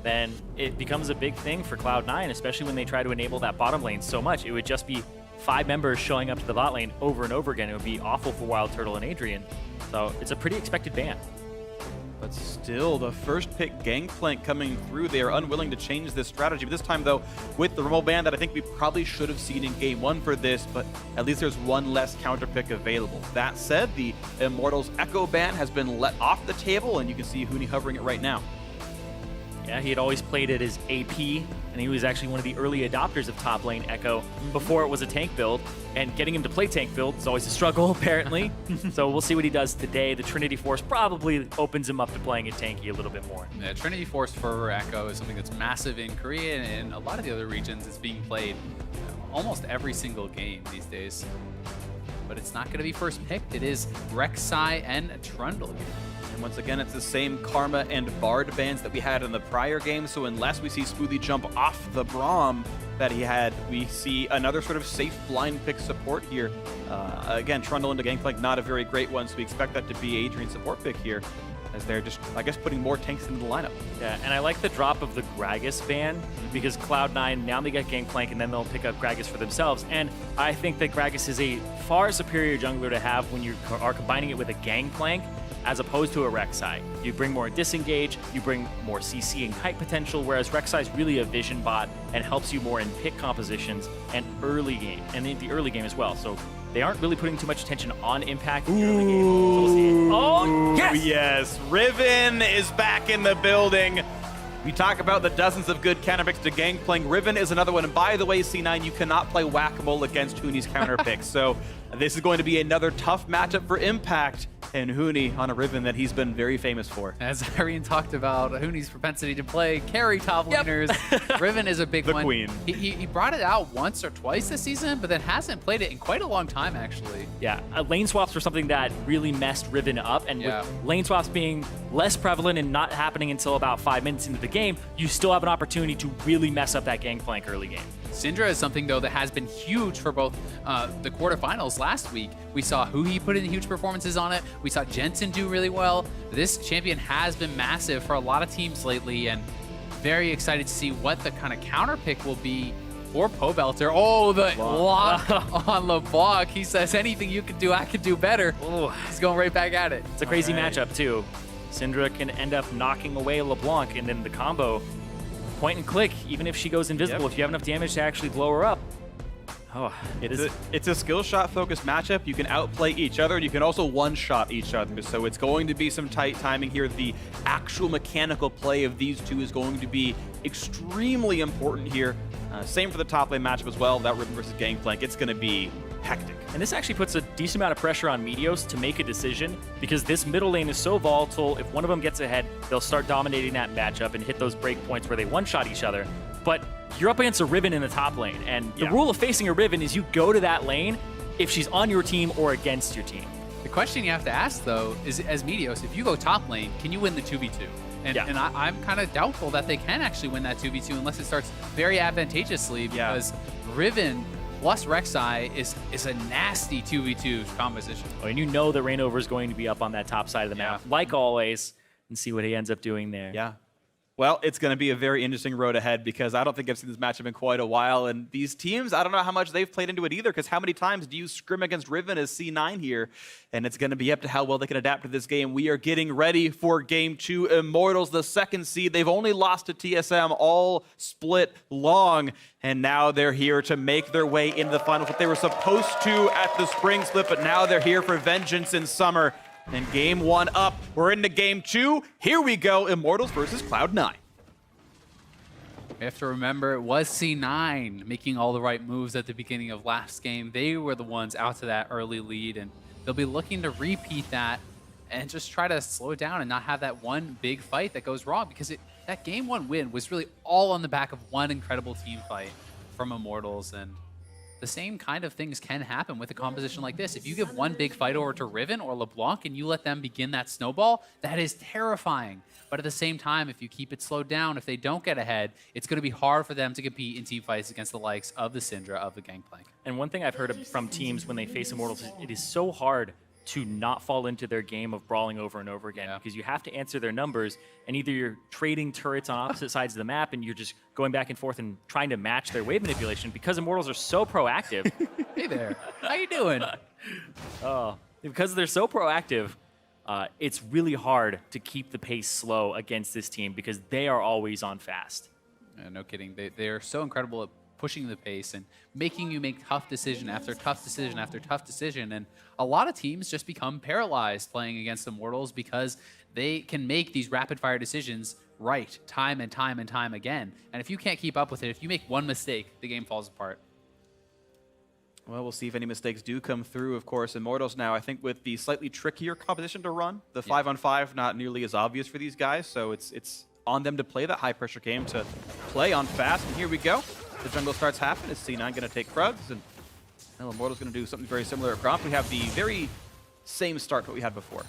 then it becomes a big thing for Cloud9, especially when they try to enable that bottom lane so much. It would just be 5 members showing up to the bot lane over and over again. It would be awful for Wild Turtle and Adrian. So it's a pretty expected ban. But still, the first pick Gangplank coming through. They are unwilling to change this strategy. But this time, though, with the remote ban that I think we probably should have seen in game 1 for this, but at least there's one less counter pick available. That said, the Immortals Echo ban has been let off the table, and you can see Huni hovering it right now. Yeah, he had always played it as AP, and he was actually one of the early adopters of top lane Echo before it was a tank build. And getting him to play tank build is always a struggle, apparently. So we'll see what he does today. The Trinity Force probably opens him up to playing it tanky a little bit more. Yeah, Trinity Force for Echo is something that's massive in Korea and a lot of the other regions. It's being played almost every single game these days. But it's not going to be first picked. It is Rek'Sai and Trundle. And once again, it's the same Karma and Bard bans that we had in the prior game, so unless we see Smoothie jump off the Braum that he had, we see another sort of safe blind pick support here. Again, Trundle into Gangplank, not a very great one, so we expect that to be Adrian's support pick here, as they're just, I guess, putting more tanks into the lineup. Yeah, and I like the drop of the Gragas ban, because Cloud9, now they get Gangplank, and then they'll pick up Gragas for themselves. And I think that Gragas is a far superior jungler to have when you are combining it with a Gangplank, as opposed to a Rek'Sai. You bring more disengage, you bring more CC and kite potential, whereas Rek'Sai is really a vision bot and helps you more in pick compositions and early game, and in the early game as well. So they aren't really putting too much attention on impact in the early game. So we'll see it. Oh, yes! Yes, Riven is back in the building. We talk about the dozens of good counter picks to Gangplank. Riven is another one. And by the way, C9, you cannot play whack-a-mole against Huni's counter picks. So this is going to be another tough matchup for Impact. And Huni on a Riven that he's been very famous for. As Irene talked about, Huni's propensity to play carry top laners. Riven is a big one. The queen. He brought it out once or twice this season, but then hasn't played it in quite a long time, actually. Yeah, lane swaps were something that really messed Riven up, and with lane swaps being less prevalent and not happening until about 5 minutes into the game, you still have an opportunity to really mess up that Gangplank early game. Syndra is something, though, that has been huge for both the quarterfinals last week. We saw Huhi put in huge performances on it. We saw Jensen do really well. This champion has been massive for a lot of teams lately, and very excited to see what the kind of counter pick will be for Pobelter. Oh, the lock on LeBlanc. He says, anything you can do, I can do better. Ooh. He's going right back at it. It's a crazy matchup, too. Syndra can end up knocking away LeBlanc, and then the combo, point and click, even if she goes invisible, if you have enough damage to actually blow her up. Oh, it's a skill shot focused matchup. You can outplay each other, and you can also one-shot each other. So it's going to be some tight timing here. The actual mechanical play of these two is going to be extremely important here. Same for the top lane matchup as well. That Riven versus Gangplank, it's going to be hectic. And this actually puts a decent amount of pressure on Meteos to make a decision, because this middle lane is so volatile. If one of them gets ahead, they'll start dominating that matchup and hit those break points where they one-shot each other. But you're up against a Riven in the top lane, and the rule of facing a Riven is you go to that lane if she's on your team or against your team. The question you have to ask, though, is as Meteos, if you go top lane, can you win the 2v2? And I'm kind of doubtful that they can actually win that 2v2 unless it starts very advantageously, because Riven plus Rek'Sai is a nasty 2v2 composition. Oh, and you know that Reignover is going to be up on that top side of the map, like always, and see what he ends up doing there. Yeah. Well, it's going to be a very interesting road ahead, because I don't think I've seen this matchup in quite a while. And these teams, I don't know how much they've played into it either, because how many times do you scrim against Riven as C9 here? And it's going to be up to how well they can adapt to this game. We are getting ready for Game 2. Immortals, the second seed. They've only lost to TSM all split long, and now they're here to make their way into the finals. What they were supposed to at the spring split, but now they're here for vengeance in summer. And Game 1 up. We're into Game 2. Here we go. Immortals versus Cloud9. We have to remember it was C9 making all the right moves at the beginning of last game. They were the ones out to that early lead, and they'll be looking to repeat that and just try to slow it down and not have that one big fight that goes wrong, because that Game 1 win was really all on the back of one incredible team fight from Immortals. And the same kind of things can happen with a composition like this. If you give one big fight over to Riven or LeBlanc and you let them begin that snowball, that is terrifying. But at the same time, if you keep it slowed down, if they don't get ahead, it's going to be hard for them to compete in team fights against the likes of the Syndra, of the Gangplank. And one thing I've heard from teams when they face Immortals is it is so hard to not fall into their game of brawling over and over again, because you have to answer their numbers, and either you're trading turrets on opposite sides of the map and you're just going back and forth and trying to match their wave manipulation, because Immortals are so proactive. Hey there, how you doing? Because they're so proactive, it's really hard to keep the pace slow against this team because they are always on fast. No kidding, they are so incredible at pushing the pace and making you make tough decision after tough decision after tough decision. And a lot of teams just become paralyzed playing against Immortals because they can make these rapid fire decisions right time and time and time again. And if you can't keep up with it, if you make one mistake, the game falls apart. Well, we'll see if any mistakes do come through. Of course, Immortals now, I think with the slightly trickier composition to run, the 5-on-5 not nearly as obvious for these guys, so it's on them to play that high-pressure game, to play on fast. And here we go. The jungle starts happening. Is C9 going to take Krugs? And well, Immortals going to do something very similar at Gromp. We have the very same start what we had before.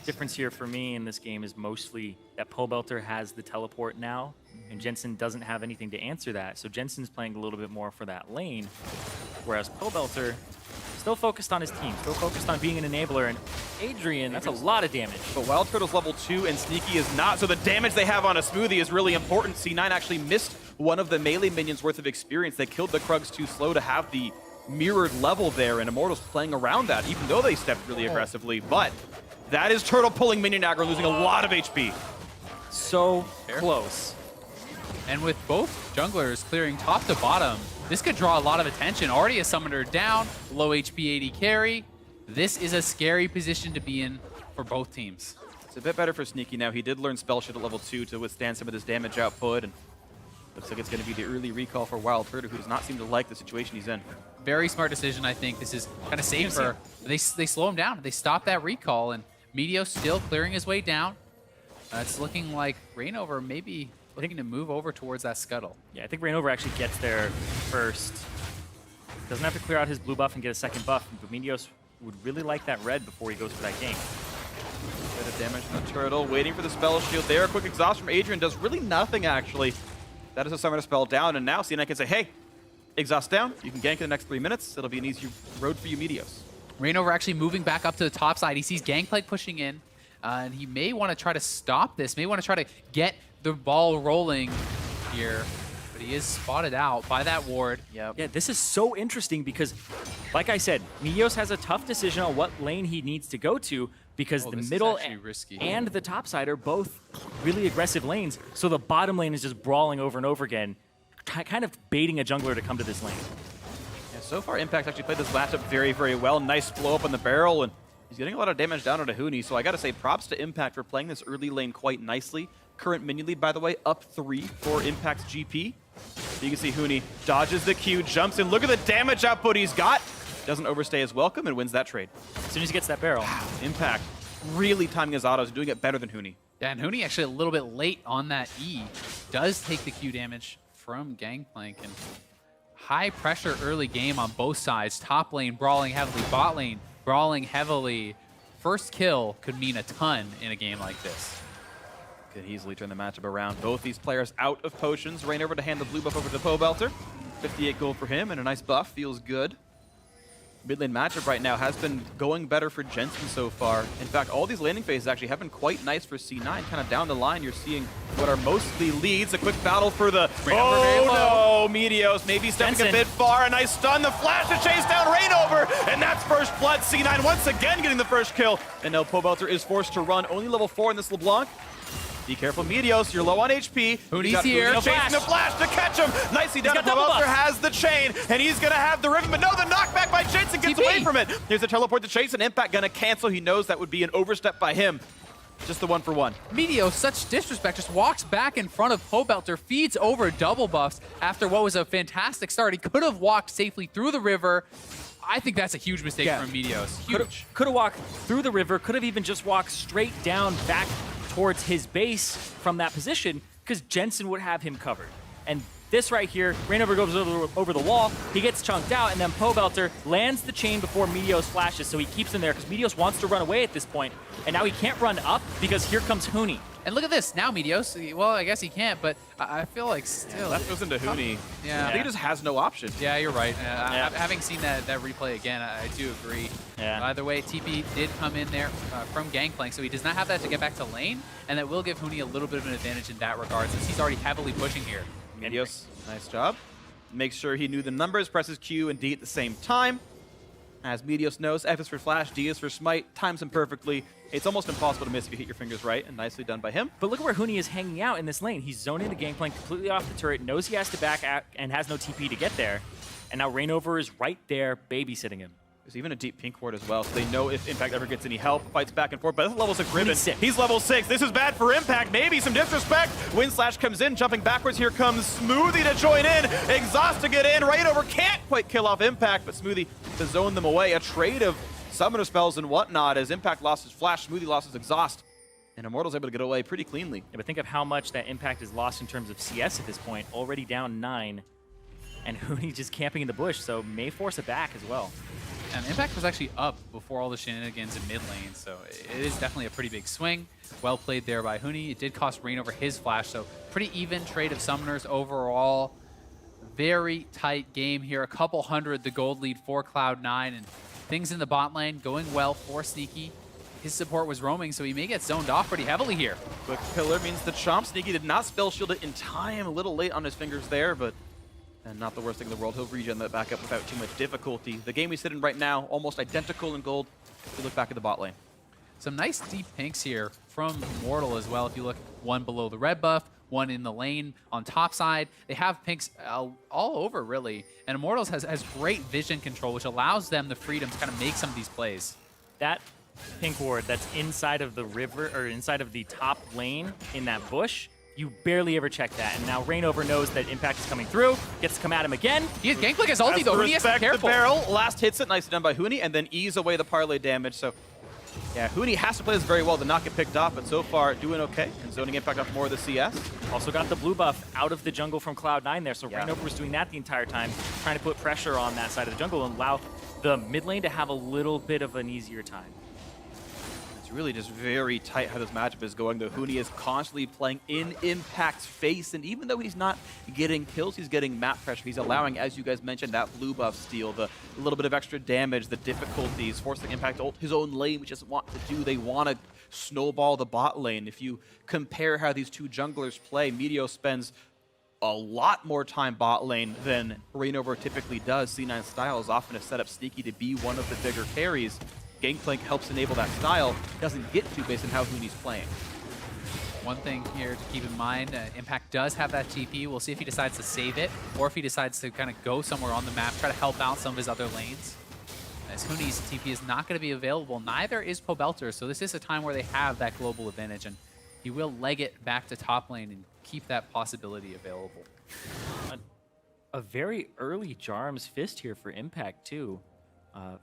Difference here for me in this game is mostly that Pobelter has the teleport now, and Jensen doesn't have anything to answer that. So Jensen's playing a little bit more for that lane, whereas Pobelter still focused on his team, still focused on being an enabler. And Adrian, that's a lot of damage. But Wild Turtle's level 2 and Sneaky is not, so the damage they have on a Smoothie is really important. C9 actually missed one of the melee minions worth of experience. They killed the Krugs too slow to have the mirrored level there, and Immortals playing around that, even though they stepped really aggressively. But that is Turtle pulling minion aggro, losing a lot of HP. So close. And with both junglers clearing top to bottom, this could draw a lot of attention. Already a summoner down, low HP AD carry. This is a scary position to be in for both teams. It's a bit better for Sneaky now. He did learn Spell Shield at level 2 to withstand some of this damage output, and looks like it's going to be the early recall for Wild Turtle, who does not seem to like the situation he's in. Very smart decision, I think. This is kind of safer. They slow him down. They stop that recall, and Meteos still clearing his way down. It's looking like Reignover maybe looking to move over towards that scuttle. Yeah, I think Reignover actually gets there first. Doesn't have to clear out his blue buff and get a second buff, but Meteos would really like that red before he goes for that gank. Bit of damage from the Turtle, waiting for the Spell Shield there. A quick exhaust from Adrian does really nothing, actually. That is a summoner spell down, and now C9 can say, hey, exhaust down, you can gank in the next 3 minutes. It'll be an easy road for you, Meteos. Reignover actually moving back up to the top side. He sees Gangplank pushing in, and he may want to try to stop this, may want to try to get the ball rolling here, but he is spotted out by that ward. Yeah, this is so interesting because, like I said, Meteos has a tough decision on what lane he needs to go to because the middle and the top side are both really aggressive lanes, so the bottom lane is just brawling over and over again, kind of baiting a jungler to come to this lane. Yeah, so far, Impact actually played this matchup very, very well. Nice blow up on the barrel, and he's getting a lot of damage down onto Huni, so I gotta say props to Impact for playing this early lane quite nicely. Current minion lead, by the way, up 3 for Impact's GP. You can see Huni dodges the Q, jumps in. Look at the damage output he's got. Doesn't overstay his welcome and wins that trade. As soon as he gets that barrel. Wow, Impact really timing his autos, doing it better than Huni. Yeah, and Huni actually a little bit late on that E. Does take the Q damage from Gangplank, and high pressure early game on both sides. Top lane brawling heavily, bot lane brawling heavily. First kill could mean a ton in a game like this. Could easily turn the matchup around. Both these players out of potions. Reignover to hand the blue buff over to Pobelter. 58 gold for him and a nice buff. Feels good. Mid lane matchup right now has been going better for Jensen so far. In fact, all these landing phases actually have been quite nice for C9. Kind of down the line, you're seeing what are mostly leads. A quick battle for the... Oh no! Meteos maybe stepping a bit far. A nice stun. The flash to chase down Reignover. And that's first blood. C9 once again getting the first kill. And now Pobelter is forced to run. Only level 4 in this LeBlanc. Be careful, Meteos. You're low on HP. Huni's here. Chasing the flash to catch him. Nicely done. Pobelter has the chain, and he's going to have the Riven, but no, the knockback by Jensen gets away from it. Here's a teleport to chase, and Impact going to cancel. He knows that would be an overstep by him. Just the 1-for-1. Meteos, such disrespect, just walks back in front of Pobelter, feeds over double buffs after what was a fantastic start. He could have walked safely through the river. I think that's a huge mistake from Meteos. Huge. Could have walked through the river, could have even just walked straight down back towards his base from that position, because Jensen would have him covered. And This right here, Rainover goes over the wall, he gets chunked out, and then Pobelter lands the chain before Meteos flashes, so he keeps him there because Meteos wants to run away at this point, and now he can't run up because here comes Huni. And look at this, now Meteos, well, I guess he can't, but I feel like still... That goes into Huni. Yeah. I think he just has no option. Yeah, you're right. Having seen that replay again, I do agree. Yeah. Either way, TP did come in there from Gangplank, so he does not have that to get back to lane, and that will give Huni a little bit of an advantage in that regard, since he's already heavily pushing here. Meteos, nice job. Makes sure he knew the numbers, presses Q and D at the same time. As Meteos knows, F is for flash, D is for smite, times him perfectly. It's almost impossible to miss if you hit your fingers right, and nicely done by him. But look at where Huni is hanging out in this lane. He's zoning the Gangplank completely off the turret, knows he has to back out, and has no TP to get there. And now Rainover is right there babysitting him. There's even a deep pink ward as well, so they know if Impact ever gets any help, fights back and forth. But this is level 6 Riven. He's level 6. This is bad for Impact. Maybe some disrespect. Windslash comes in, jumping backwards. Here comes Smoothie to join in. Exhaust to get in. Rainover can't quite kill off Impact, but Smoothie to zone them away. A trade of summoner spells and whatnot as Impact lost his flash, Smoothie lost his exhaust. And Immortals able to get away pretty cleanly. Yeah, but think of how much that Impact is lost in terms of CS at this point. Already down 9. And Huni just camping in the bush, so may force it back as well. And Impact was actually up before all the shenanigans in mid lane, so it is definitely a pretty big swing. Well played there by Huni. It did cost Rainover his flash, so pretty even trade of summoners overall. Very tight game here. A couple hundred, the gold lead for Cloud9, and things in the bot lane going well for Sneaky. His support was roaming, so he may get zoned off pretty heavily here. Quick pillar means the chomp. Sneaky did not spell shield it in time. A little late on his fingers there, but and not the worst thing in the world. He'll regen that back up without too much difficulty. The game we sit in right now, almost identical in gold. If we look back at the bot lane. Some nice deep pinks here from Immortal as well. If you look, one below the red buff, one in the lane on top side. They have pinks all over, really. And Immortals has great vision control, which allows them the freedom to kind of make some of these plays. That pink ward that's inside of the river, or inside of the top lane in that bush, you barely ever check that. And now Rainover knows that Impact is coming through, gets to come at him again. He has Gangplank his ulti though, Huni has to be careful. The barrel, last hits it, nicely done by Huni, and then ease away the parlay damage. So yeah, Huni has to play this very well to not get picked off, but so far doing okay. And zoning Impact off more of the CS. Also got the blue buff out of the jungle from Cloud9 there, so Yeah. Rainover was doing that the entire time, trying to put pressure on that side of the jungle and allow the mid lane to have a little bit of an easier time. It's really just very tight how this matchup is going, though. Huni is constantly playing in Impact's face, and even though he's not getting kills, he's getting map pressure. He's allowing, as you guys mentioned, that blue buff steal, the little bit of extra damage, the difficulties, forcing Impact to ult his own lane, which doesn't want to do. They want to snowball the bot lane. If you compare how these two junglers play, Meteos spends a lot more time bot lane than Rainover typically does. C9 style is often a setup Sneaky to be one of the bigger carries. Gangplank helps enable that style, doesn't get to based on how Huni's playing. One thing here to keep in mind, Impact does have that TP. We'll see if he decides to save it, or if he decides to kind of go somewhere on the map, try to help out some of his other lanes. As Huni's TP is not going to be available, neither is Pobelter, so this is a time where they have that global advantage, and he will leg it back to top lane and keep that possibility available. A very early Jarm's Fist here for Impact, too.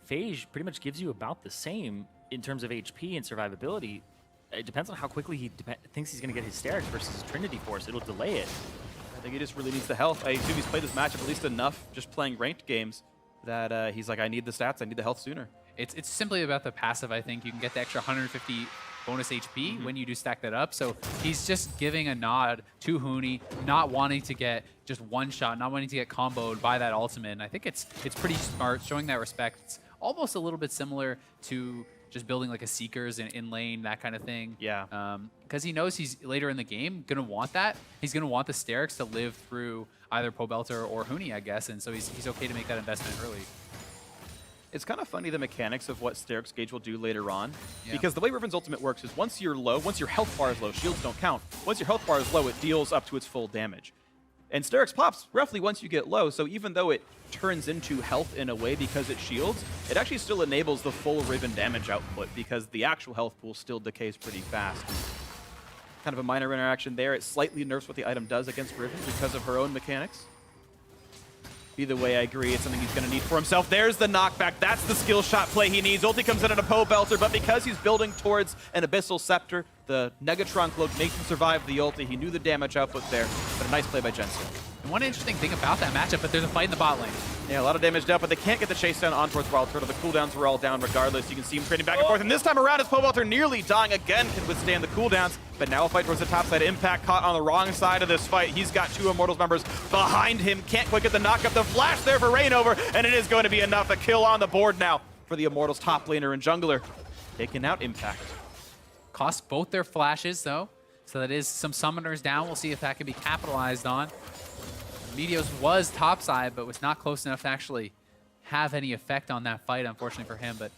Phage pretty much gives you about the same in terms of HP and survivability. It depends on how quickly he thinks he's going to get his Hysterics versus Trinity Force. It'll delay it. I think he just really needs the health. I assume he's played this matchup at least enough, just playing ranked games, that he's like, I need the stats, I need the health sooner. It's simply about the passive, I think. You can get the extra 150 bonus HP when you do stack that up. So he's just giving a nod to Huni, not wanting to get just one shot, not wanting to get comboed by that ultimate. And I think it's pretty smart, showing that respect. It's almost a little bit similar to just building like a Seekers in lane, that kind of thing. Yeah. Because he knows he's later in the game going to want that. He's going to want the Hysterics to live through either Pobelter or Huni, I guess. And so he's okay to make that investment early. It's kind of funny the mechanics of what Hysterics Gauge will do later on. Yeah. Because the way Riven's ultimate works is once you're low, once your health bar is low, shields don't count. Once your health bar is low, it deals up to its full damage. And Hysterics pops roughly once you get low, so even though it turns into health in a way because it shields, it actually still enables the full Riven damage output because the actual health pool still decays pretty fast. Kind of a minor interaction there. It slightly nerfs what the item does against Riven because of her own mechanics. Either way, I agree. It's something he's going to need for himself. There's the knockback. That's the skill shot play he needs. Ulti comes in on a Pobelter, but because he's building towards an Abyssal Scepter, the Negatron Cloak makes him survive the ulti. He knew the damage output there, but a nice play by Jensen. And one interesting thing about that matchup, but there's a fight in the bot lane. Yeah, a lot of damage dealt, but they can't get the chase down on towards Wild Turtle. The cooldowns were all down regardless. You can see him trading back and forth. And this time around, as Pobelter nearly dying again, can withstand the cooldowns. But now a fight towards the top side. Impact caught on the wrong side of this fight. He's got 2 Immortals members behind him. Can't quite get the knock up. The flash there for Rainover, and it is going to be enough. A kill on the board now for the Immortals top laner and jungler. Taking out Impact. Cost both their flashes, though. So that is some summoners down. We'll see if that can be capitalized on. Meteos was topside, but was not close enough to actually have any effect on that fight, unfortunately for him. But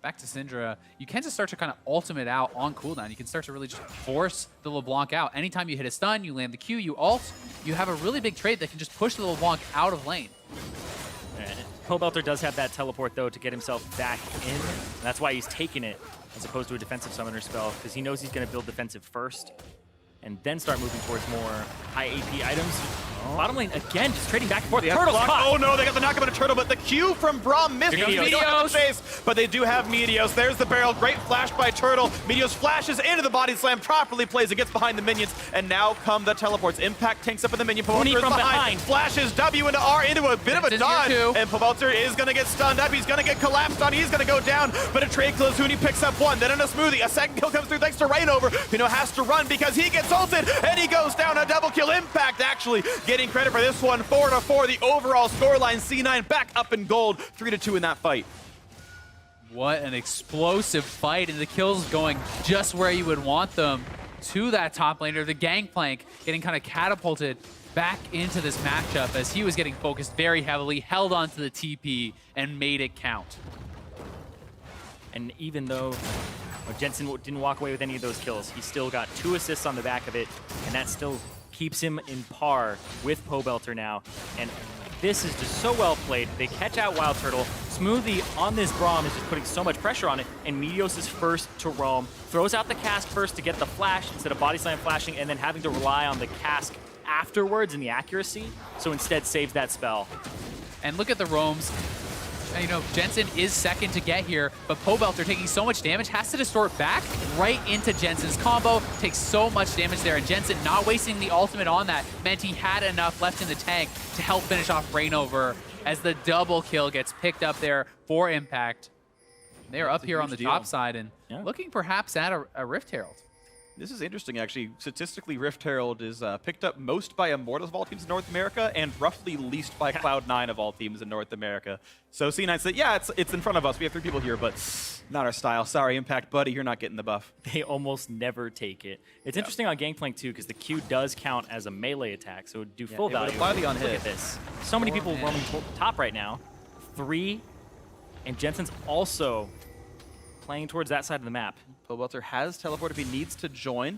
back to Syndra, you can just start to kind of ultimate out on cooldown. You can start to really just force the LeBlanc out. Anytime you hit a stun, you land the Q, you ult, you have a really big trade that can just push the LeBlanc out of lane. Pobelter does have that teleport, though, to get himself back in. That's why he's taking it, as opposed to a defensive summoner spell, because he knows he's going to build defensive first and then start moving towards more high AP items. Bottom lane, again, just trading back and forth. Turtle's caught. Oh no, they got the knockup on a Turtle, but the Q from Braum missed. They don't have the chase, but they do have Meteos. There's the barrel. Great flash by Turtle. Meteos flashes into the body slam, properly plays it, gets behind the minions, and now come the teleports. Impact tanks up in the minion. Pobelter from behind. Flashes W into R into a bit of a dodge, and Pobelter is going to get stunned up. He's going to get collapsed on. He's going to go down, but a trade close. Huni picks up 1, then in a smoothie. A second kill comes through thanks to Rainover. Has to run because he gets ulted, and he goes down. A double kill. Impact actually getting credit for this one. 4-4, the overall scoreline. C9 back up in gold, 3-2 in that fight. What an explosive fight, and the kills going just where you would want them to that top laner. The Gangplank getting kind of catapulted back into this matchup as he was getting focused very heavily, held onto the TP, and made it count. And even though Jensen didn't walk away with any of those kills, he still got 2 assists on the back of it, and that still keeps him in par with Pobelter now. And this is just so well played. They catch out Wild Turtle. Smoothie on this Braum is just putting so much pressure on it, and Meteos is first to roam. Throws out the cask first to get the flash instead of body slam flashing, and then having to rely on the cask afterwards and the accuracy, so instead saves that spell. And look at the roams. You know, Jensen is second to get here, but Pobelter taking so much damage, has to distort back right into Jensen's combo, takes so much damage there, and Jensen not wasting the ultimate on that meant he had enough left in the tank to help finish off Rainover as the double kill gets picked up there for Impact. They're up here on the top side and looking perhaps at a Rift Herald. This is interesting, actually. Statistically, Rift Herald is picked up most by Immortals of all teams in North America and roughly least by Cloud9 of all teams in North America. So C9 said, yeah, it's in front of us. We have 3 people here, but not our style. Sorry, Impact, buddy, you're not getting the buff. They almost never take it. It's interesting on Gangplank, too, because the Q does count as a melee attack, so it would do full value. Apply the on hit. Look at this. So many people roaming top right now. 3, and Jensen's also playing towards that side of the map. Pobelter has teleport if he needs to join.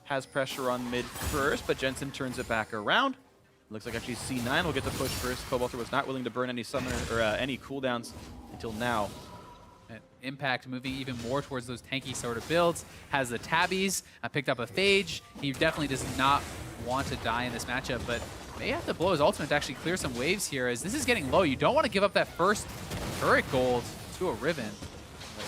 Has pressure on mid first, but Jensen turns it back around. Looks like actually C9 will get the push first. Pobelter was not willing to burn any summoner or any cooldowns until now. And Impact moving even more towards those tanky sort of builds. Has the tabbies, picked up a Phage. He definitely does not want to die in this matchup, but may have to blow his ultimate to actually clear some waves here as this is getting low. You don't want to give up that first turret gold to a Riven.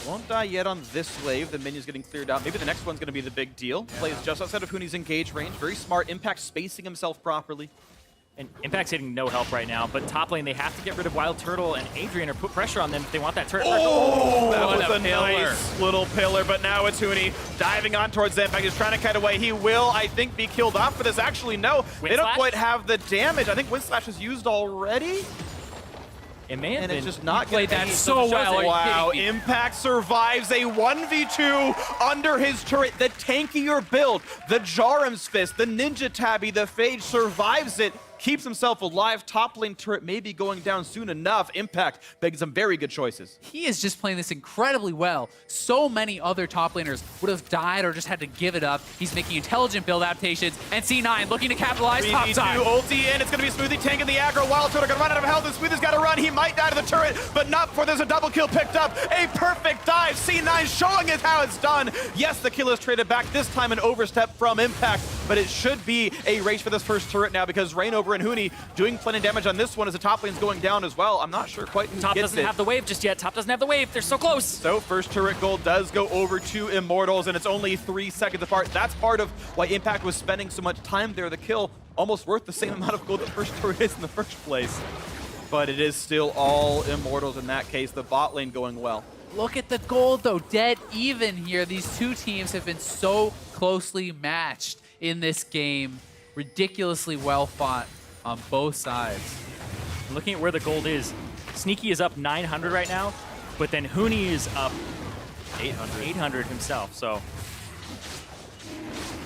Won't die yet on this wave. The minion's getting cleared out. Maybe the next one's going to be the big deal. Plays just outside of Huni's engage range. Very smart. Impact spacing himself properly. And Impact's hitting no help right now, but top lane, they have to get rid of Wild Turtle and Adrian or put pressure on them if they want that turret. Oh, that was a nice little pillar, but now it's Huni diving on towards Impact. He's trying to cut away. He will, I think, be killed off for this. Actually, no. They don't quite have the damage. I think Wind Slash is used already. It may have and been. it's just not played that so well. Wow, Impact survives a 1v2 under his turret. The tankier build, the Jarum's Fist, the Ninja Tabby, the Phage survives it, keeps himself alive. Top lane turret may be going down soon enough. Impact making some very good choices. He is just playing this incredibly well. So many other top laners would have died or just had to give it up. He's making intelligent build adaptations, and C9 looking to capitalize top side. Ulti in, it's going to be Smoothie tanking the aggro. Wild Turtle going to run out of health, and Smoothie's got to run. He might die to the turret, but not before there's a double kill picked up. A perfect dive. C9 showing us how it's done. Yes, the kill is traded back, this time an overstep from Impact, but it should be a race for this first turret now because Rainover and Huni doing plenty of damage on this one as the top lane's going down as well. I'm not sure quite who Top gets doesn't have the wave just yet. Top doesn't have the wave. They're so close. So first turret gold does go over to Immortals, and it's only 3 seconds apart. That's part of why Impact was spending so much time there. The kill almost worth the same amount of gold that first turret is in the first place. But it is still all Immortals in that case. The bot lane going well. Look at the gold, though. Dead even here. These two teams have been so closely matched in this game. Ridiculously well fought on both sides. Looking at where the gold is, Sneaky is up 900 right now, but then Huni is up 800 himself. So,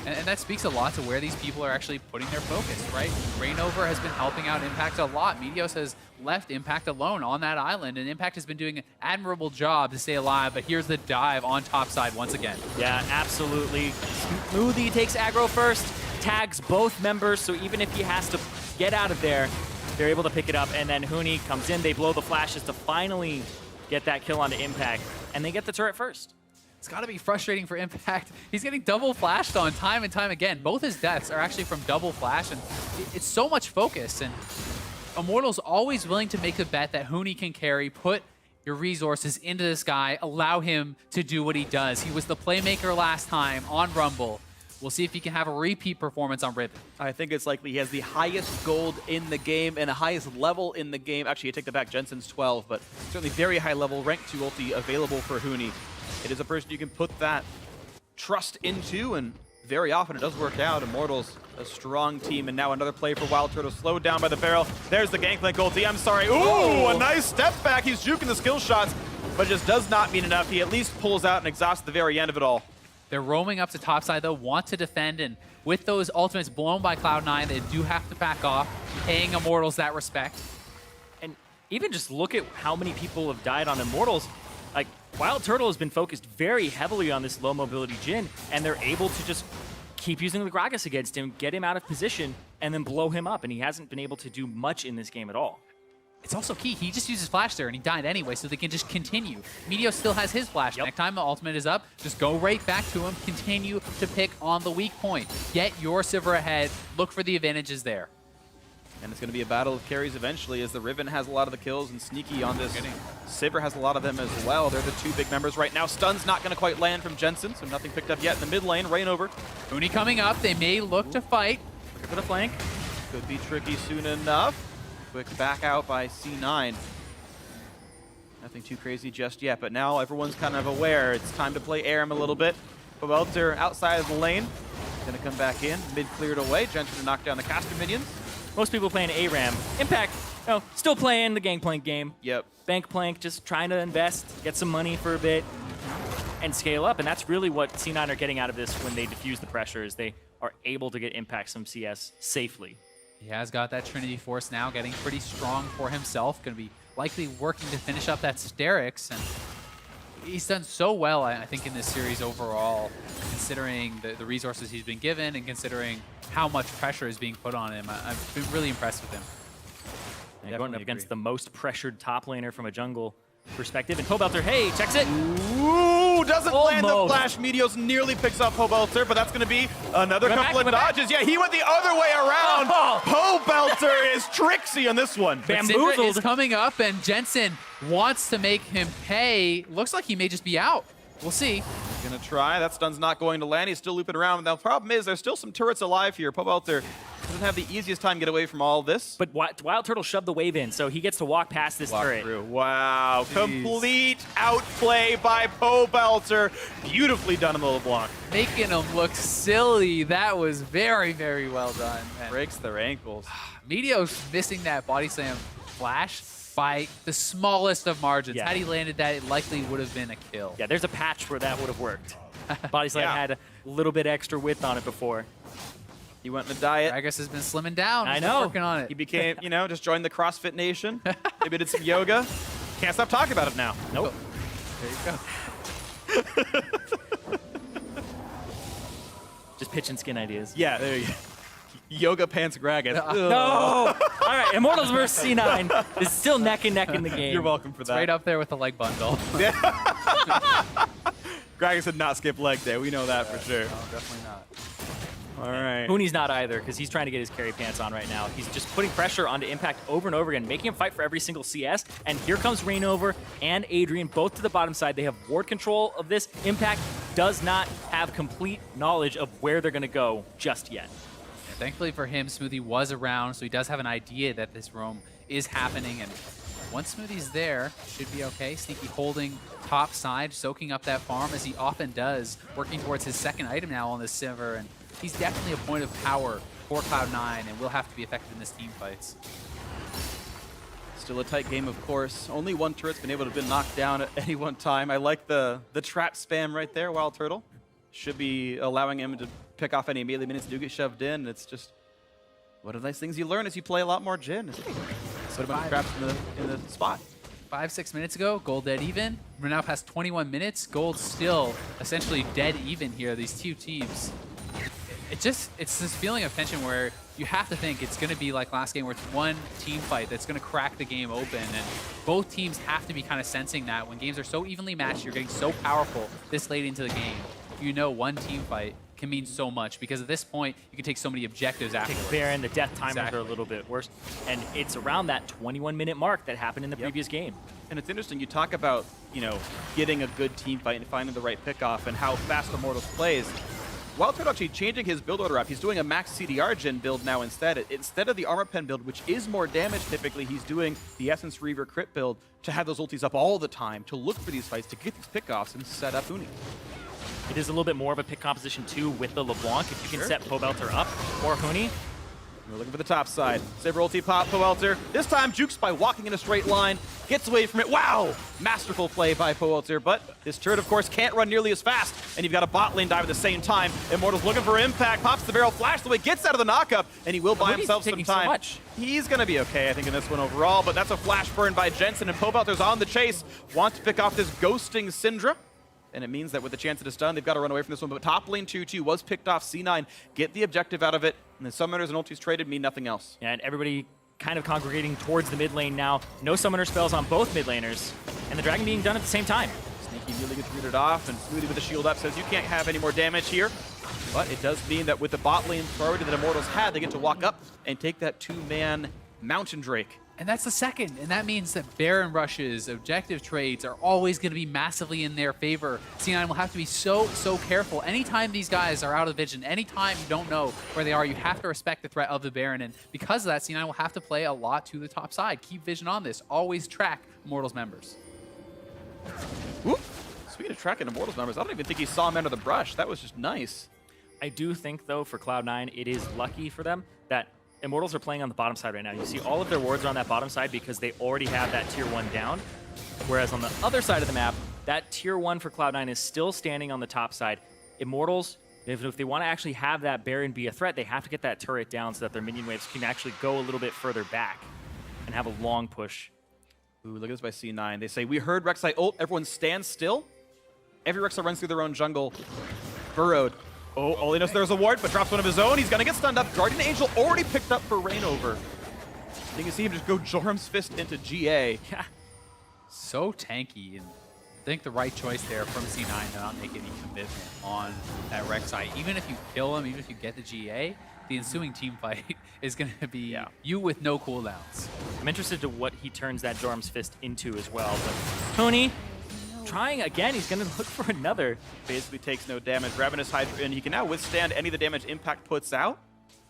and that speaks a lot to where these people are actually putting their focus, right? Rainover has been helping out Impact a lot. Meteos has left Impact alone on that island, and Impact has been doing an admirable job to stay alive, but here's the dive on top side once again. yeah, absolutely. Smoothie takes aggro first, tags both members, so even if he has to get out of there, they're able to pick it up, and then Huni comes in, they blow the flashes to finally get that kill onto Impact, and they get the turret first. It's got to be frustrating for Impact. He's getting double flashed on time and time again. Both his deaths are actually from double flash, and it's so much focus. And Immortals always willing to make the bet that Huni can carry, put your resources into this guy, allow him to do what he does. He was the playmaker last time on Rumble. We'll see if he can have a repeat performance on Riven. I think it's likely he has the highest gold in the game and the highest level in the game. Actually, I take that back. Jensen's 12, but certainly very high level rank 2 ulti available for Huni. It is a person you can put that trust into, and very often it does work out. Immortals, a strong team, and now another play for Wild Turtle, slowed down by the barrel. There's the Gangplank ulti. I'm sorry. Ooh, a nice step back. He's juking the skill shots, but it just does not mean enough. He at least pulls out and exhausts at the very end of it all. They're roaming up to topside, though, want to defend, and with those ultimates blown by Cloud9, they do have to back off, paying Immortals that respect. And even just look at how many people have died on Immortals. Like, Wild Turtle has been focused very heavily on this low mobility Jhin, and they're able to just keep using the Gragas against him, get him out of position, and then blow him up, and he hasn't been able to do much in this game at all. It's also key. He just uses flash there, and he died anyway, so they can just continue. Meteos still has his flash. Yep. Next time the ultimate is up, just go right back to him, continue to pick on the weak point. Get your Sivir ahead, look for the advantages there. And it's going to be a battle of carries eventually, as the Riven has a lot of the kills, and Sneaky on this Sivir has a lot of them as well. They're the two big members right now. Stun's not going to quite land from Jensen, so nothing picked up yet in the mid lane. Rainover. Huni coming up. They may look to fight. Looking for the flank. Could be tricky soon enough. Quick back out by C9. Nothing too crazy just yet, but now everyone's kind of aware. It's time to play Aram a little bit. Pobelter outside of the lane. Going to come back in. Mid cleared away. Jensen to knock down the caster minions. Most people playing ARAM. Impact, still playing the Gangplank game. Yep. Bank Plank, just trying to invest, get some money for a bit, and scale up. And that's really what C9 are getting out of this when they diffuse the pressure, is they are able to get Impact some CS safely. He has got that Trinity Force now, getting pretty strong for himself. Going to be likely working to finish up that Sterix, and he's done so well, I think, in this series overall, considering the resources he's been given and considering how much pressure is being put on him. I've been really impressed with him. And going up against the most pressured top laner from a jungle perspective. And Pobelter, hey, checks it. Ooh, doesn't land the Almost. flash. Meteos nearly picks up Pobelter, but that's going to be another Went couple back, of went back. dodges. Yeah, he went the other way around. Oh. Pobelter is tricksy on this one. But Syndra Bamboozled. is coming up, and Jensen wants to make him pay. Looks like he may just be out. We'll see. Gonna try. That stun's not going to land. He's still looping around. Now, the problem is there's still some turrets alive here. Pobelter doesn't have the easiest time to get away from all this. But Wild Turtle shoved the wave in, so he gets to walk past this Walk turret. through. Wow. Jeez. Complete outplay by Pobelter. Beautifully done in the LeBlanc. Making him look silly. That was very, very well done. And Breaks their ankles. Meteos missing that body slam flash by the smallest of margins. Yeah. Had he landed that, it likely would have been a kill. Yeah, there's a patch where that would have worked. Body Slam Yeah. had a little bit extra width on it before. He went on a diet. Gragas has been slimming down. I He's been know. working on He it. became, just joined the CrossFit Nation. Maybe did some yoga. Can't stop talking about it now. Nope. There you go. Just pitching skin ideas. Yeah, there you go. Yoga pants Gragas. No! All right, Immortals versus C9 is still neck and neck in the game. You're welcome for that. Right up there with the leg bundle. Gragas did not skip leg day. We know that for sure. No, definitely not. All right. Huni's not either, because he's trying to get his carry pants on right now. He's just putting pressure onto Impact over and over again, making him fight for every single CS. And here comes Rainover and Adrian, both to the bottom side. They have ward control of this. Impact does not have complete knowledge of where they're going to go just yet. Thankfully for him, Smoothie was around, so he does have an idea that this roam is happening. And once Smoothie's there, should be okay. Sneaky holding top side, soaking up that farm as he often does, working towards his second item now on this Sivir. And he's definitely a point of power for Cloud9 and will have to be effective in this team fights. Still a tight game, of course. Only one turret's been able to be knocked down at any one time. I like the trap spam right there, Wild Turtle. Should be allowing him to pick off any melee minutes do get shoved in. It's just one of the nice things you learn as you play a lot more Jhin. Put a bunch of traps in the spot. 5-6 minutes ago, Gold dead even. We're now past 21 minutes. Gold still essentially dead even here, these two teams. It's this feeling of tension where you have to think it's going to be like last game where it's one team fight that's going to crack the game open, and both teams have to be kind of sensing that when games are so evenly matched, you're getting so powerful this late into the game. You know one team fight can mean so much because at this point you can take so many objectives afterwards. Take Baron, the death timers are a little bit worse, and it's around that 21-minute mark that happened in the previous game. And it's interesting, you talk about, you know, getting a good team fight and finding the right pickoff and how fast Immortals plays. Wild Turtle actually changing his build order up. He's doing a max CDR Jhin build now instead. Instead of the Armor Pen build, which is more damage typically, he's doing the Essence Reaver crit build to have those ultis up all the time, to look for these fights, to get these pickoffs and set up Huni. It is a little bit more of a pick composition too with the LeBlanc. If you can set Pobelter up or Huni. We're looking for the top side. Sivir ulti pop, Pobelter. This time jukes by walking in a straight line. Gets away from it. Wow! Masterful play by Pobelter, but his turret, of course, can't run nearly as fast. And you've got a bot lane dive at the same time. Immortals looking for impact. Pops the barrel, flash the way, gets out of the knockup, and he will buy himself some time. He's going to be okay, I think, in this one overall, but that's a flash burn by Jensen, and Pobelter's on the chase. Want to pick off this ghosting Syndra. And it means that with the chance of a stun, they've got to run away from this one. But top lane 2-2 was picked off. C9, get the objective out of it. And the summoners and ultis traded mean nothing else. Yeah, and everybody kind of congregating towards the mid lane now. No summoner spells on both mid laners. And the dragon being done at the same time. Sneaky immediately gets rooted off, and Smoothie with the shield up says you can't have any more damage here. But it does mean that with the bot lane priority that Immortals had, they get to walk up and take that two-man Mountain Drake. And that's the second, and that means that Baron rushes, objective trades are always going to be massively in their favor. C9 will have to be so careful. Anytime these guys are out of vision, anytime you don't know where they are, you have to respect the threat of the Baron. And because of that, C9 will have to play a lot to the top side. Keep vision on this. Always track Immortals members. Whoop. Speaking of tracking Immortals members, I don't even think he saw him under the brush. That was just nice. I do think, though, for Cloud9, it is lucky for them that Immortals are playing on the bottom side right now. You see all of their wards are on that bottom side because they already have that tier 1 down. Whereas on the other side of the map, that tier 1 for Cloud9 is still standing on the top side. Immortals, if they want to actually have that Baron be a threat, they have to get that turret down so that their minion waves can actually go a little bit further back and have a long push. Ooh, look at this by C9. They say, we heard Rek'Sai ult, everyone stand still. Every Rek'Sai runs through their own jungle. Burrowed. Oh, all he knows there's a ward, but drops one of his own. He's going to get stunned up. Guardian Angel already picked up for Rainover. You can see him just go Jorm's Fist into GA. Yeah. So tanky, and I think the right choice there from C9 to not make any commitment on that Rek'Sai. Even if you kill him, even if you get the GA, the ensuing team fight is going to be you with no cooldowns. I'm interested to what he turns that Jorm's Fist into as well. But Huni trying again, he's going to look for another. Basically takes no damage. Ravenous Hydra, and he can now withstand any of the damage Impact puts out.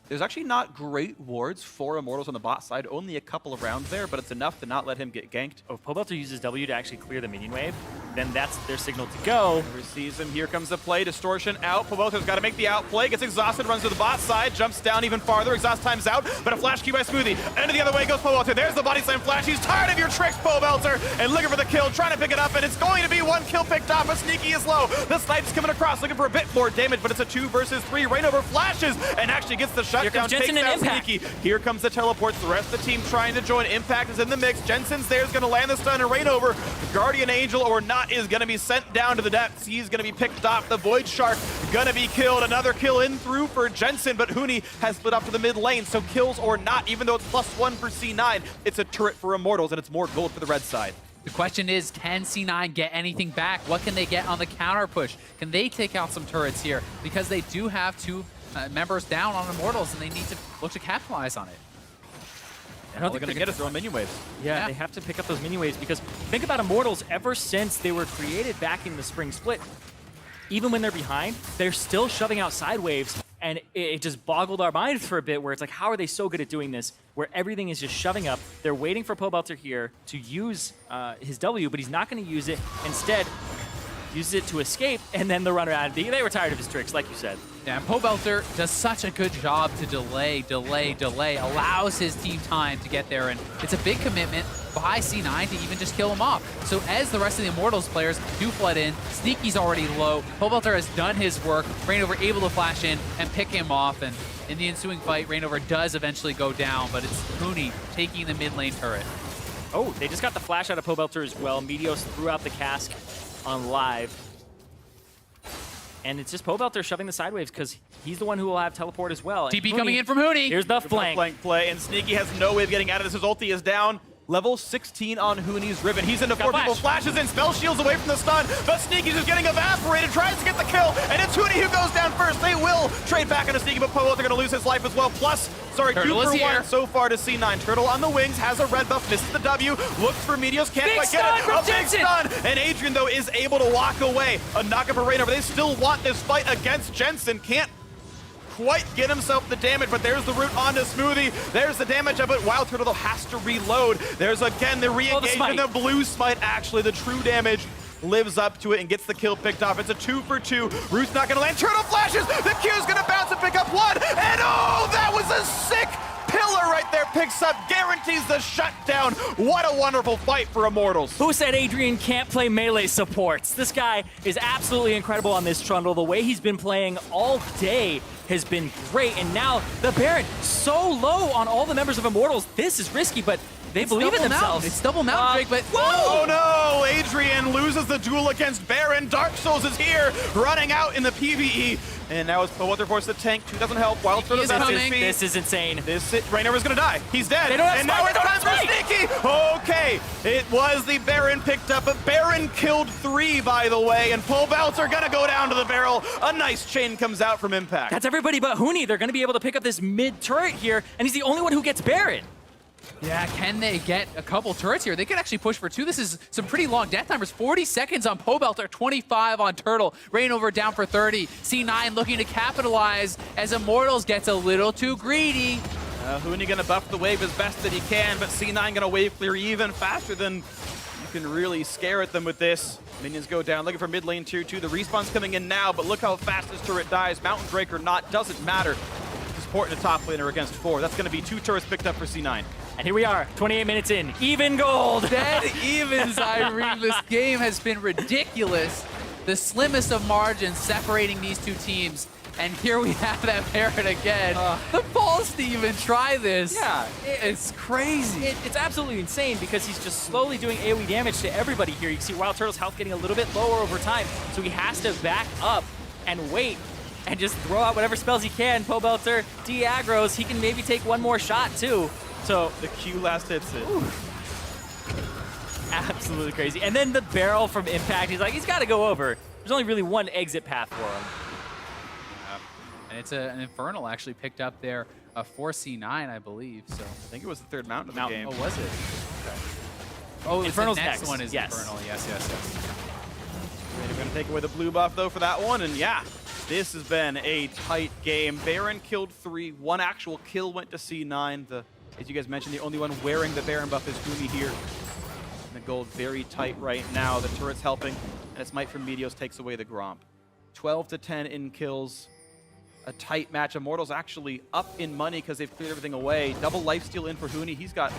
There's actually not great wards for Immortals on the bot side, only a couple of rounds there, but it's enough to not let him get ganked. Oh, if Pobelter uses W to actually clear the minion wave, then that's their signal to go. Receives him, here comes the play, distortion out. Pobelter's got to make the outplay, gets exhausted, runs to the bot side, jumps down even farther, exhaust time's out, but a flash key by Smoothie. And the other way goes Pobelter, there's the body slam flash, he's tired of your tricks, Pobelter, and looking for the kill, trying to pick it up, and it's going to be one kill picked off, but Sneaky is low. The snipe's coming across, looking for a bit more damage, but it's a 2 versus 3. Rainover flashes, and actually gets the shutdown, takes out Sneaky. Here comes the teleports. The rest of the team trying to join. Impact is in the mix. Jensen's there, is going to land the stun, and Rainover, Guardian Angel or not, is going to be sent down to the depths. He's going to be picked off. The Void Shark going to be killed. Another kill in through for Jensen, but Huni has split up to the mid lane, so kills or not, even though it's +1 for C9, it's a turret for Immortals, and it's more gold for the red side. The question is, can C9 get anything back? What can they get on the counter push? Can they take out some turrets here? Because they do have 2 members down on Immortals, and they need to look to capitalize on it. I don't think they're going to get it throwing minion waves. Yeah, they have to pick up those minion waves because think about Immortals ever since they were created back in the spring split. Even when they're behind, they're still shoving out side waves And it just boggled our minds for a bit, where it's like, how are they so good at doing this, where everything is just shoving up? They're waiting for Pobelter here to use his W, but he's not going to use it. Instead, uses it to escape, and then the run around. They were tired of his tricks, like you said. Yeah, and Pobelter does such a good job to delay, allows his team time to get there, and it's a big commitment by C9 to even just kill him off. So as the rest of the Immortals players do flood in, Sneaky's already low, Pobelter has done his work, Reignover able to flash in and pick him off, and in the ensuing fight, Reignover does eventually go down, but it's Huni taking the mid lane turret. Oh, they just got the flash out of Pobelter as well. Meteos threw out the cask on live. And it's just Pobelter shoving the sidewaves because he's the one who will have teleport as well. TP coming in from Huni. Here's the flank. Flank play, and Sneaky has no way of getting out of this. His ulti is down. Level 16 on Huni's Riven. He's into four people, flashes in, spell shields away from the stun, but Sneaky's just getting evaporated, tries to get the kill, and it's Huni who goes down first. They will trade back into Sneaky, but Pobelter going to lose his life as well. Plus, sorry, Turtle 2 for 1 here. so far to C9. Turtle on the wings, has a red buff, misses the W, looks for Meteos, can't Big quite get stun it. from A big Jensen. stun, and Adrian, though, is able to walk away. A knock up for Reignover. They still want this fight against Jensen. Can't quite get himself the damage, but there's the root onto Smoothie. There's the damage of it. Wild Turtle, though, has to reload. There's, again, the re-engagement. The blue smite, actually, the true damage lives up to it and gets the kill picked off. It's a 2 for 2. Root's not going to land. Turtle flashes. The Q's going to bounce and pick up one. And, oh, that was a sick pillar right there. Picks up, guarantees the shutdown. What a wonderful fight for Immortals. Who said Adrian can't play melee supports? This guy is absolutely incredible on this Trundle. The way he's been playing all day has been great. And now the Baron so low on all the members of Immortals. This is risky, but they believe in themselves. It's double mount, Drake, but Oh no! Adrian loses the duel against Baron. Dark Souls is here, running out in the PvE. And now it's Pobelter forced the tank. 2 doesn't help. Wild Turtle is does his coming. feet. This is insane. Reignover's gonna die. He's dead. They don't have and smite, now they it's don't time have for smite. Sneaky. Okay, it was the Baron picked up, but Baron killed 3, by the way, and Pobelter gonna go down to the barrel. A nice chain comes out from Impact. That's everybody but Huni. They're going to be able to pick up this mid turret here, and he's the only one who gets Baron. yeah, can they get a couple turrets here? They could actually push for 2. This is some pretty long death timers. 40 seconds on Pobelter, 25 on Turtle. Reignover down for 30. C9 looking to capitalize as Immortals gets a little too greedy. Huni gonna buff the wave as best that he can, but C9 gonna wave clear even faster than you can really scare at them with this. Minions go down, looking for mid lane tier 2. The respawn's coming in now, but look how fast this turret dies. Mountain Drake or not, doesn't matter. Supporting a top laner against 4. That's gonna be 2 turrets picked up for C9. And here we are, 28 minutes in, even gold. Dead evens, Irene. This game has been ridiculous. The slimmest of margins separating these two teams. And here we have that Baron again. The balls to even try this. Yeah. It's crazy. It's absolutely insane because he's just slowly doing AoE damage to everybody here. You can see Wild Turtle's health getting a little bit lower over time, so he has to back up and wait and just throw out whatever spells he can. Pobelter de-aggros. He can maybe take one more shot too. So The Q last hits it. absolutely crazy. And then the barrel from Impact, he's got to go over. There's only really one exit path for him. And it's an Infernal actually picked up there for C9, I believe. So I think it was the 3rd mountain of the game. Oh, was it? Okay. Oh, Infernal's the next next. one is Yes. Infernal. Yes. They're going to take away the blue buff, though, for that one. And yeah, this has been a tight game. Baron killed 3. 1 actual kill went to C9. As you guys mentioned, the only one wearing the Baron buff is Huni here. And the gold very tight right now. The turret's helping. And its Smite from Meteos takes away the Gromp. 12 to 10 in kills. A tight match. Immortals actually up in money because they've cleared everything away. Double lifesteal in for Huni. He's got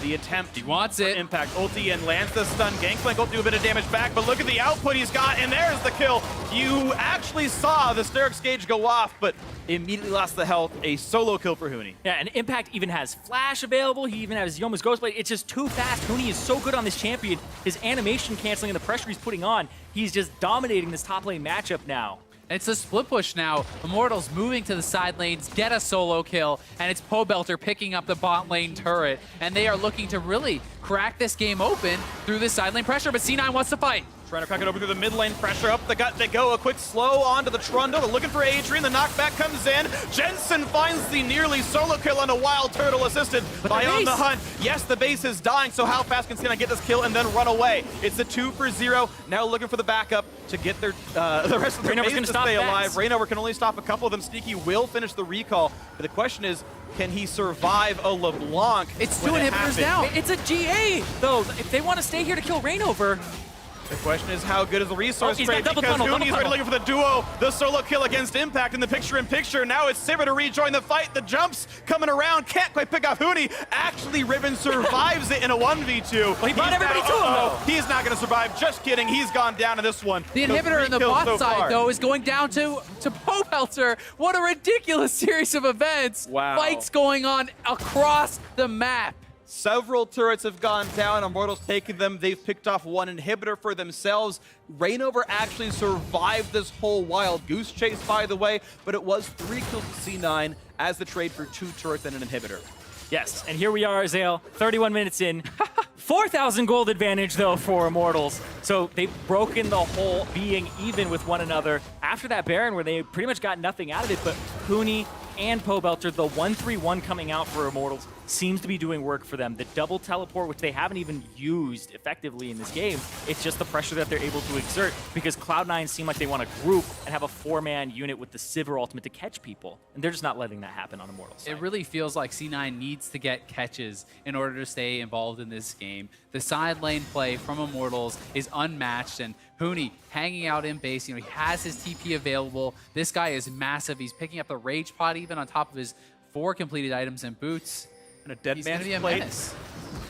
the attempt. He wants it. Impact ulti and lands the stun. Gangplank will do a bit of damage back, but look at the output he's got, and there's the kill. You actually saw the Sterix gauge go off, but immediately lost the health. A solo kill for Huni. Yeah, and Impact even has Flash available. He even has Yoma's Ghostblade. It's just too fast. Huni is so good on this champion. His animation canceling and the pressure he's putting on, he's just dominating this top lane matchup now. It's a split push now. Immortals moving to the side lanes, get a solo kill, and it's Pobelter picking up the bot lane turret. And they are looking to really crack this game open through this side lane pressure, but C9 wants to fight. Trying to crack it over through the mid lane, pressure up the gut they go, a quick slow onto the Trundle, they're looking for Adrian, the knockback comes in, Jensen finds the nearly solo kill on a Wild Turtle assisted by On the Hunt. Yes, the base is dying, so how fast can C9 get this kill and then run away? It's a 2-for-0, now looking for the backup to get their the rest of their base to stay alive. Rainover can only stop a couple of them, Sneaky will finish the recall, but the question is, can he survive a LeBlanc? It's 2 inhibitors down. It's a GA, though. If they want to stay here to kill Rainover, the question is, how good is the resource trade? Because Huni's already looking for the duo, the solo kill against Impact in the picture-in-picture. Now it's Sivir to rejoin the fight. The jumps coming around, can't quite pick off Huni. Actually, Riven survives it in a 1v2. Well, he brought everybody to him, though. He's not going to survive. Just kidding. He's gone down in this one. The inhibitor in the bot side, though, is going down to Pobelter. What a ridiculous series of events. Wow. Fights going on across the map. Several turrets have gone down. Immortals taking them. They've picked off one inhibitor for themselves. Rainover actually survived this whole wild goose chase, by the way, but it was 3 kills to C9 as the trade for 2 turrets and an inhibitor. yes. And here we are, Zale, 31 minutes in. 4,000 gold advantage, though, for Immortals. So they've broken the whole being even with one another after that Baron where they pretty much got nothing out of it, but Huni and Pobelter, the 1-3-1 coming out for Immortals, seems to be doing work for them. The double teleport, which they haven't even used effectively in this game, it's just the pressure that they're able to exert because Cloud9 seem like they want to group and have a 4-man unit with the Sivir ultimate to catch people, and they're just not letting that happen on Immortals. It really feels like C9 needs to get catches in order to stay involved in this game. The side lane play from Immortals is unmatched, and Huni hanging out in base, he has his TP available. This guy is massive. He's picking up the Rage Pod even on top of his 4 completed items and boots. And a dead He's man's gonna be a plate. menace.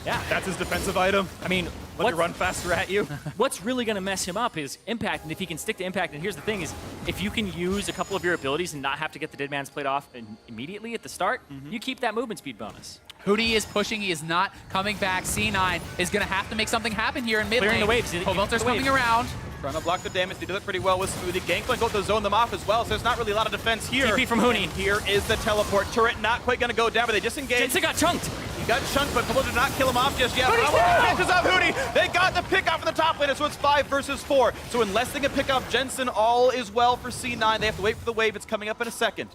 Yeah. That's his defensive item. I mean, Let me run faster at you. what's really going to mess him up is Impact, and if he can stick to Impact, and here's the thing is, if you can use a couple of your abilities and not have to get the Dead Man's Plate off immediately at the start, you keep that movement speed bonus. Huni is pushing. He is not coming back. C9 is going to have to make something happen here in mid lane. Clearing the waves. Pobelter's coming around. Trying to block the damage. They do that pretty well with Smoothie. Gangplank go to zone them off as well, so there's not really a lot of defense here. TP from Huni. And here is the teleport turret. Not quite going to go down, but they disengage. Jensen got chunked. He got chunked, but Pablo did not kill him off just yet. Huni's Catches off Huni. They got the pick off in the top laner, so it's 5 versus 4. So unless they can pick off Jensen, all is well for C9. They have to wait for the wave. It's coming up in a second.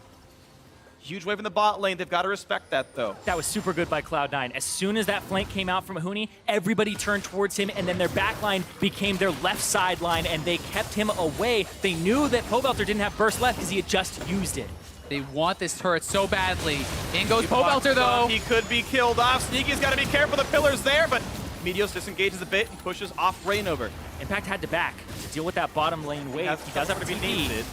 Huge wave in the bot lane. They've got to respect that, though. That was super good by Cloud9. As soon as that flank came out from Huni, everybody turned towards him, and then their back line became their left side line, and they kept him away. They knew that Pobelter didn't have burst left because he had just used it. They want this turret so badly. In goes Pobelter, though. He could be killed off. Sneaky's got to be careful. The pillar's there, but Meteos disengages a bit and pushes off Rainover. Impact had to back to deal with that bottom lane wave. He does have to be needed.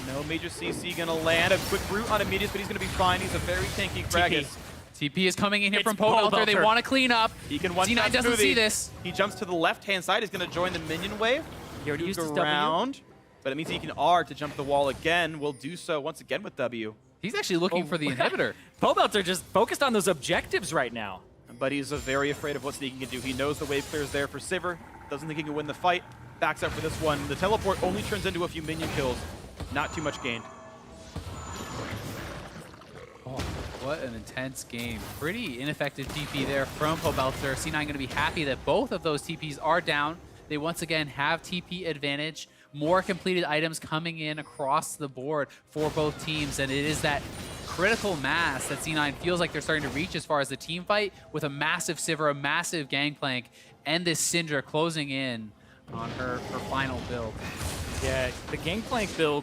No major CC gonna land. A quick root on Meteos, but he's gonna be fine. He's a very tanky Gragas. TP is coming in here It's from Pobelter. They Pobelter. want to clean up. He can one-shot C9 doesn't Smoothie. see this. He jumps to the left-hand side. He's gonna join the minion wave. He already Moves used his W. around, but it means he can R to jump the wall again. Will do so once again with W. He's actually looking for the inhibitor. Pobelter just focused on those objectives right now. But he's very afraid of what Sneaky can do. He knows the wave clear's there for Sivir. Doesn't think he can win the fight. Backs up for this one. The teleport only turns into a few minion kills. Not too much gained. Oh, what an intense game. Pretty ineffective TP there from Pobelter. C9 going to be happy that both of those TPs are down. They once again have TP advantage. More completed items coming in across the board for both teams, and it is that critical mass that C9 feels like they're starting to reach as far as the team fight, with a massive Sivir, a massive Gangplank, and this Syndra closing in on her final build. Yeah, the Gangplank build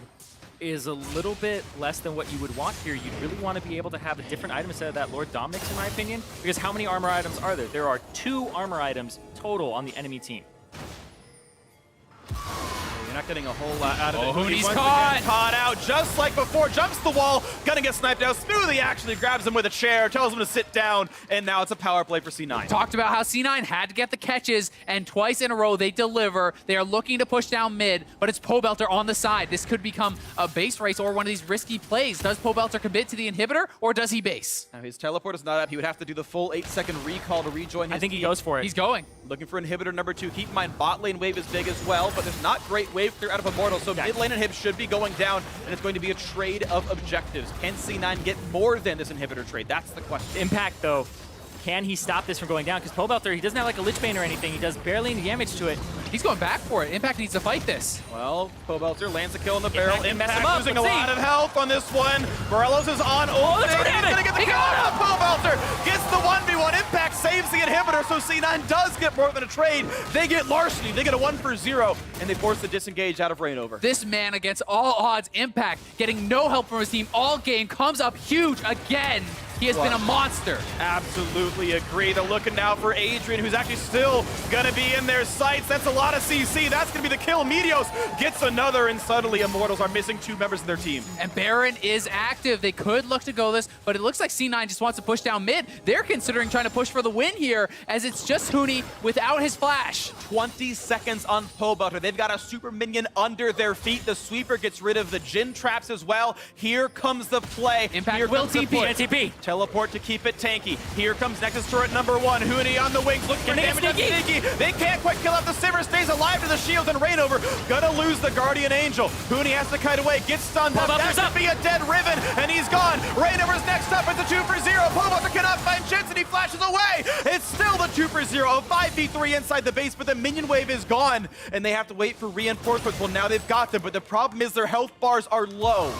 is a little bit less than what you would want here. You'd really want to be able to have a different item instead of that Lord Dominic's, in my opinion, because how many armor items are there? There are 2 armor items total on the enemy team. You're not getting a whole lot out of it. Huni's Once caught! again caught out just like before. Jumps the wall. Gonna get sniped out. Smoothie actually grabs him with a chair, tells him to sit down, and now it's a power play for C9. Talked about how C9 had to get the catches, and twice in a row they deliver. They are looking to push down mid, but it's Pobelter on the side. This could become a base race or one of these risky plays. Does Pobelter commit to the inhibitor, or does he base? Now his teleport is not up. He would have to do the full 8-second recall to rejoin his I think he team. goes for it. He's going. Looking for inhibitor number 2. Keep in mind, bot lane wave is big as well, but there's not great wave clear out of Immortals, so mid lane inhib should be going down, and it's going to be a trade of objectives. Can C9 get more than this inhibitor trade? That's the question. Impact, though, can he stop this from going down? Because Pobelter, he doesn't have like a Lich Bane or anything. He does barely any damage to it. He's going back for it. Impact needs to fight this. Well, Pobelter lands a kill in the barrel. Impact can mess him Impact up. losing a Let's see. lot of health on this one. Morelos is on ult. that's He's what happened. gonna get the He kill got out. Pobelter gets the 1v1. Impact saves the inhibitor, so C9 does get more than a trade. They get larceny. They get a 1-for-0, and they force the disengage out of Rainover. This man, against all odds, Impact, getting no help from his team all game, comes up huge again. He has been a monster. Absolutely agree. They're looking now for Adrian, who's actually still gonna be in their sights. That's a lot of CC. That's gonna be the kill. Meteos gets another, and suddenly Immortals are missing 2 members of their team. And Baron is active. They could look to go this, but it looks like C9 just wants to push down mid. They're considering trying to push for the win here, as it's just Huni without his flash. 20 seconds on Pobelter. They've got a super minion under their feet. The sweeper gets rid of the Jhin traps as well. Here comes the play. Impact Here will comes the TP. push. TP. Teleport to keep it tanky. Here comes Nexus turret number 1. Huni on the wings, looking for Can they damage get on Sneaky. They can't quite kill out the Sivir, stays alive to the shields, and Rainover gonna lose the Guardian Angel. Huni has to kite away, gets stunned up. That could be a dead Riven, and he's gone. Rainover's next up. It's a 2-for-0. Pobelter cannot find Jensen. He flashes away. It's still the 2-for-0. A 5v3 inside the base, but the minion wave is gone, and they have to wait for reinforcements. Well, now they've got them, but the problem is their health bars are low.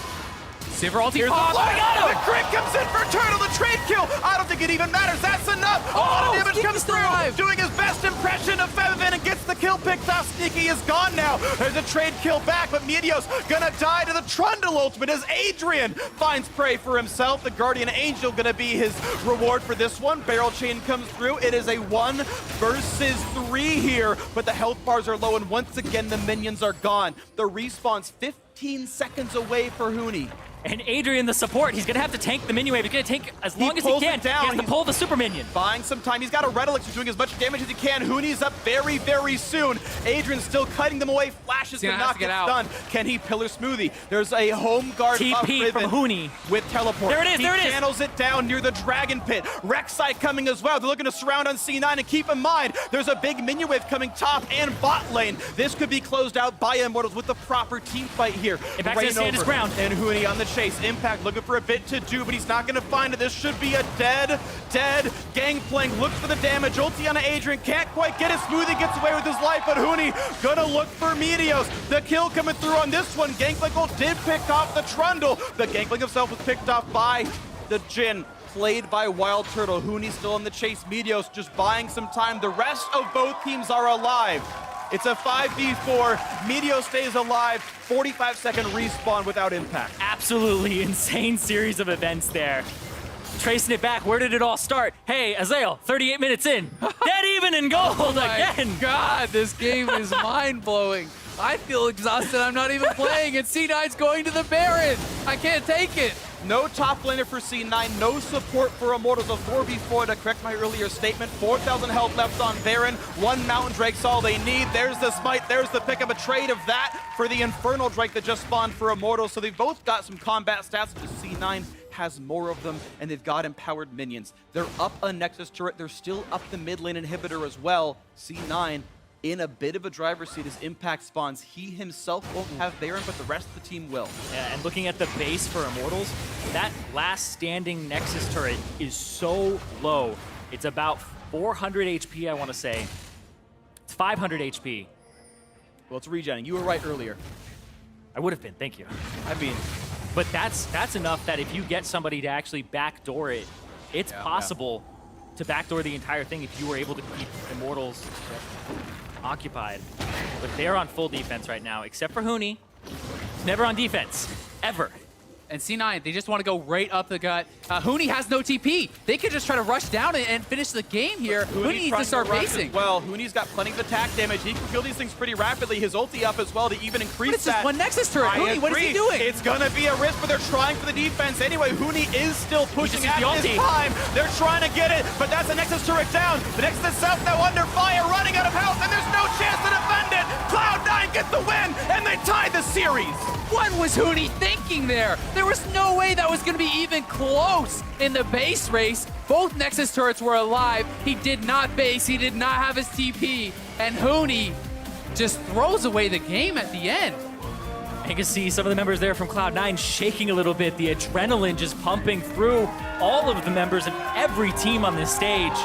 Sivir ulti Here's pop. the flash. The crit comes in for Turtle, the trade kill. I don't think it even matters. That's enough. A lot of damage Sneaky's comes still through. alive. Doing his best impression of Fevivan and gets the kill picked off. Sneaky is gone now. There's a trade kill back, but Meteos gonna die to the Trundle ultimate as Adrian finds prey for himself. The Guardian Angel gonna be his reward for this one. Barrel chain comes through. It is a 1 versus 3 here, but the health bars are low, and once again, the minions are gone. The respawn's 15 seconds away for Huni. And Adrian, the support, he's going to have to tank the minion wave. He's going to tank as long as he pulls can. it down. He has to He's pull the super minion. Buying some time. He's got a Red Elixir doing as much damage as he can. Huni's up very, very soon. Adrian's still cutting them away. Flashes He's but gonna have not to get get out. stunned. Can he pillar smoothie? There's a home guard TP up Riven from Huni. with teleport. There it is, He there it is. channels it down near the Dragon Pit. Rek'Sai coming as well. They're looking to surround on C9, and keep in mind, there's a big minion wave coming top and bot lane. This could be closed out by Immortals with the proper team fight here. Impact's gonna stand his Rainover ground. and Huni on the chase. Impact looking for a bit to do, but he's not going to find it. This should be a dead Gangplank. Looks for the damage. Ulti on Adrian. Can't quite get it. Smoothie gets away with his life, but Huni going to look for Meteos. The kill coming through on this one. Gangplank ult did pick off the Trundle. The Gangplank himself was picked off by the Jhin. Played by Wild Turtle. Huni still in the chase. Meteos just buying some time. The rest of both teams are alive. It's a 5v4. Meteos stays alive. 45-second respawn without impact. Absolutely insane series of events there. Tracing it back, where did it all start? Hey, Azael, 38 minutes in. Dead even in gold again. God, this game is mind-blowing. I feel exhausted. I'm not even playing, and C9's going to the Baron. I can't take it. No top laner for C9, no support for Immortals. A 4v4 to correct my earlier statement. 4,000 health left on Baron. 1 Mountain Drake's all they need. There's the smite, there's the pick of a trade of that for the Infernal Drake that just spawned for Immortals. So they've both got some combat stats, but C9 has more of them, and they've got empowered minions. They're up a Nexus turret. They're still up the mid lane inhibitor as well. C9 in a bit of a driver's seat as Impact spawns. He himself won't have Baron, but the rest of the team will. Yeah, and looking at the base for Immortals, that last standing Nexus turret is so low. It's about 400 HP, I want to say. It's 500 HP. Well, it's regenning. You were right earlier. I would have been, thank you. I mean, But that's enough that if you get somebody to actually backdoor it, it's possible to backdoor the entire thing if you were able to keep Immortals occupied. But they're on full defense right now, except for Huni. Never on defense, ever. And C9, they just want to go right up the gut. Huni has no TP. They could just try to rush down and finish the game here. Huni needs to start basing. Well, Huni's got plenty of attack damage. He can kill these things pretty rapidly. His ulti up as well to even increase But it's that. just one Nexus turret. I Huni, what is he agree. doing? It's gonna be a risk, but they're trying for the defense anyway. Huni is still pushing just at used the this ulti. time. They're trying to get it, but that's a Nexus turret down. The Nexus itself now under fire, running out of health, and there's no chance to defend it. Cloud9 get the win, and they tie the series. What was Huni thinking there? There was no way that was going to be even close in the base race. Both Nexus turrets were alive. He did not base. He did not have his TP. And Huni just throws away the game at the end. You can see some of the members there from Cloud9 shaking a little bit, the adrenaline just pumping through all of the members of every team on this stage.